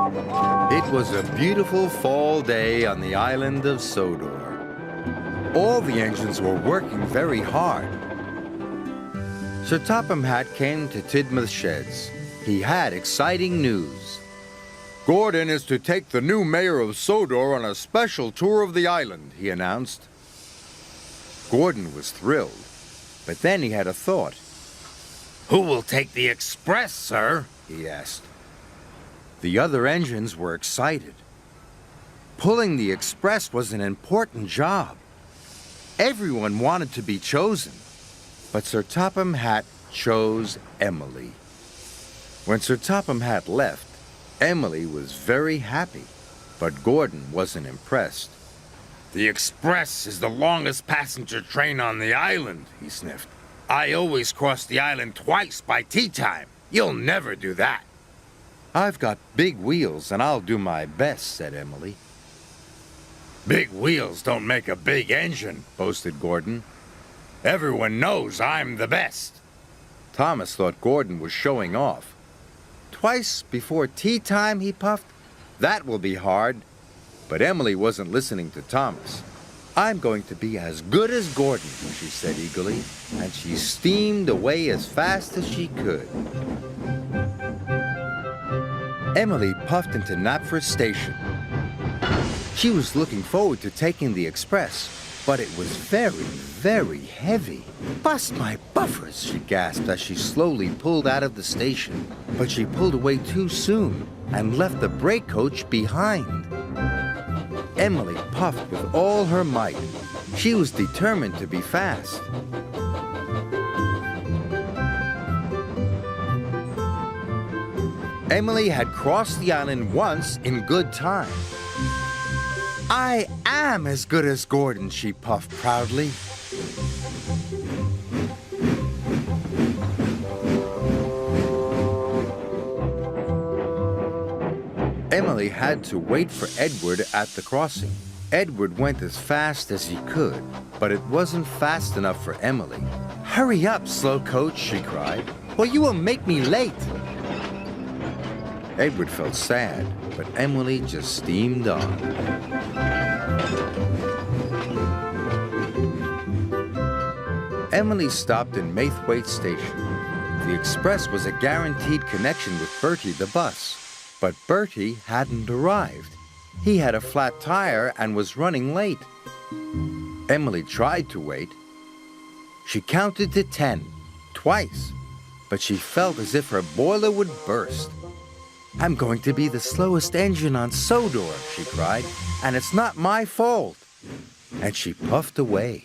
It was a beautiful fall day on the island of Sodor. All the engines were working very hard. Sir Topham Hatt came to Tidmouth Sheds. He had exciting news. Gordon is to take the new mayor of Sodor on a special tour of the island, he announced. Gordon was thrilled, but then he had a thought. Who will take the express, sir? He asked. The other engines were excited. Pulling the express was an important job. Everyone wanted to be chosen, but Sir Topham Hatt chose Emily. When Sir Topham Hatt left, Emily was very happy, but Gordon wasn't impressed. The express is the longest passenger train on the island, he sniffed. I always cross the island twice by tea time. You'll never do that. I've got big wheels and I'll do my best, said Emily. Big wheels don't make a big engine, boasted Gordon. Everyone knows I'm the best. Thomas thought Gordon was showing off. Twice before tea time, he puffed. That will be hard. But Emily wasn't listening to Thomas. I'm going to be as good as Gordon, she said eagerly, and she steamed away as fast as she could. Emily puffed into Knapford Station. She was looking forward to taking the express, but it was very, very heavy. Bust my buffers, she gasped as she slowly pulled out of the station. But she pulled away too soon and left the brake coach behind. Emily puffed with all her might. She was determined to be fast. Emily had crossed the island once in good time. I am as good as Gordon, she puffed proudly. Emily had to wait for Edward at the crossing. Edward went as fast as he could, but it wasn't fast enough for Emily. Hurry up, slow coach, she cried, or you will make me late. Edward felt sad, but Emily just steamed on. Emily stopped in Maithwaite Station. The express was a guaranteed connection with Bertie the bus. But Bertie hadn't arrived. He had a flat tire and was running late. Emily tried to wait. She counted to 10, twice, but she felt as if her boiler would burst. I'm going to be the slowest engine on Sodor, she cried, and it's not my fault. And she puffed away.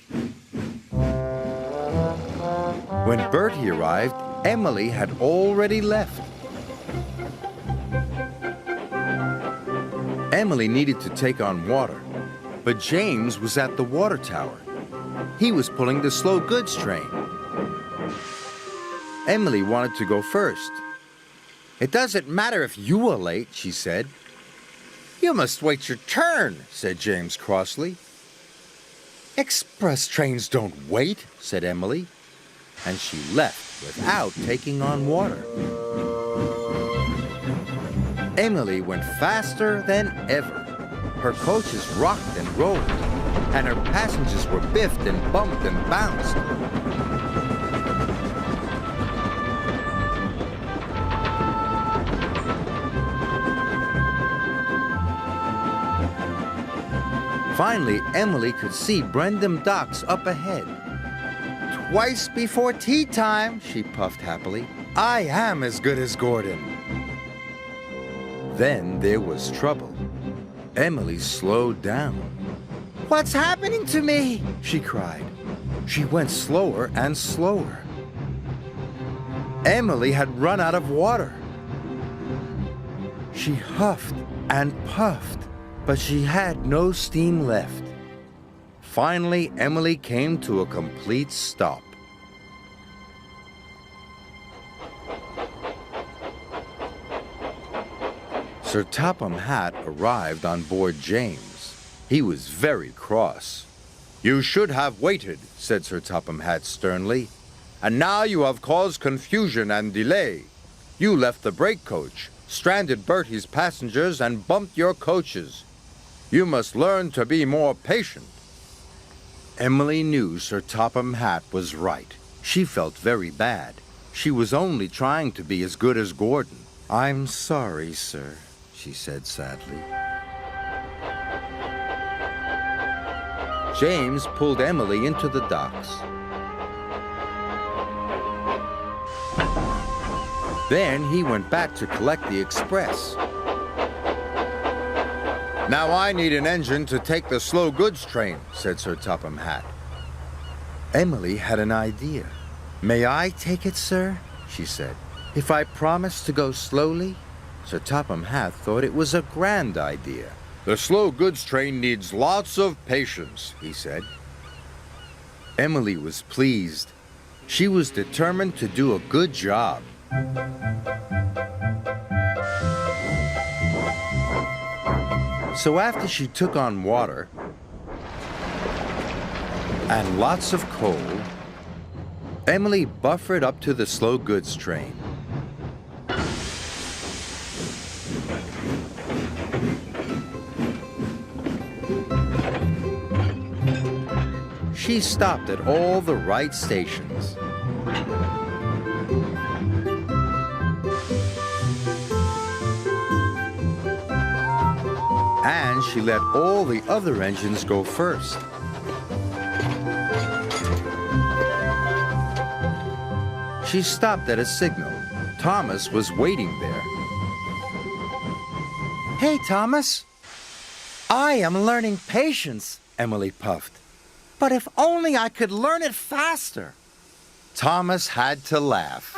When Bertie arrived, Emily had already left. Emily needed to take on water, but James was at the water tower. He was pulling the slow goods train. Emily wanted to go first. It doesn't matter if you are late, she said. You must wait your turn, said James crossly. Express trains don't wait, said Emily, and she left without taking on water. Emily went faster than ever. Her coaches rocked and rolled, and her passengers were biffed and bumped and bounced. Finally, Emily could see Brendam Docks up ahead. Twice before tea time, she puffed happily. I am as good as Gordon. Then there was trouble. Emily slowed down. What's happening to me? She cried. She went slower and slower. Emily had run out of water. She huffed and puffed, but she had no steam left. Finally, Emily came to a complete stop. Sir Topham Hatt arrived on board James. He was very cross. You should have waited, said Sir Topham Hatt sternly. And now you have caused confusion and delay. You left the brake coach, stranded Bertie's passengers, and bumped your coaches. You must learn to be more patient. Emily knew Sir Topham Hatt was right. She felt very bad. She was only trying to be as good as Gordon. "I'm sorry, sir," she said sadly. James pulled Emily into the docks. Then he went back to collect the express. Now I need an engine to take the slow goods train, said Sir Topham Hatt. Emily had an idea. "May I take it, sir?" she said. "If I promise to go slowly?" Sir Topham Hatt thought it was a grand idea. The slow goods train needs lots of patience, he said. Emily was pleased. She was determined to do a good job. So after she took on water and lots of coal, Emily buffered up to the slow goods train. She stopped at all the right stations. And she let all the other engines go first. She stopped at a signal. Thomas was waiting there. "Hey, Thomas." "I am learning patience," Emily puffed. "But if only I could learn it faster." Thomas had to laugh.